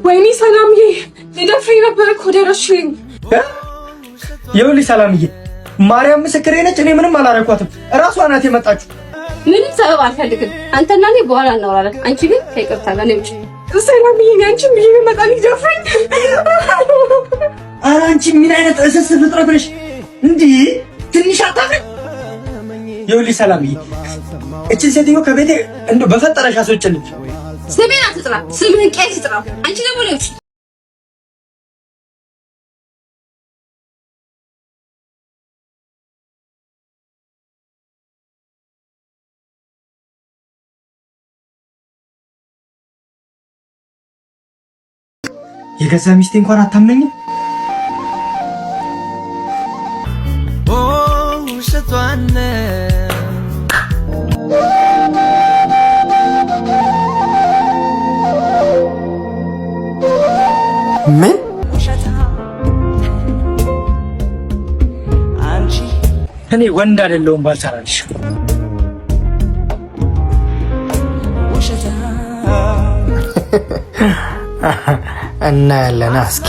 ወይኔ ሰላምዬ ሊደፍረኝ ነበር እኮ ደረስሽልኝ። ይኸውልሽ ሰላምዬ ማርያም ምስክሬ ነች። እኔ ምንም አላረኳትም። እራሷ ናት የመጣችው። ምንም ሰበብ አልፈልግም። አንተና እኔ በኋላ እናወራለን። አንቺ ግን ከይቅርታ ጋር ነኝ። ሰላምዬ አንቺም ብዬ መጣ ሊደፍረኝ። ኧረ አንቺ ምን አይነት እስስ ፍጥረት ነሽ እንዴ? ትንሽ አታፍሪ? ይኸውልሽ ሰላምዬ እቺን ሴትዮ ከቤቴ እንደው በፈጠረሽ አስወጭልኝ። ስሜን አትጥራ፣ ስምህን ቄስ ጥራ። አንቺ ደግሞ ለብሽ የገዛ ሚስቴ እንኳን አታምነኝም። ምን እኔ ወንድ አይደለሁም ባልሰራልሽ። እናያለን እስኪ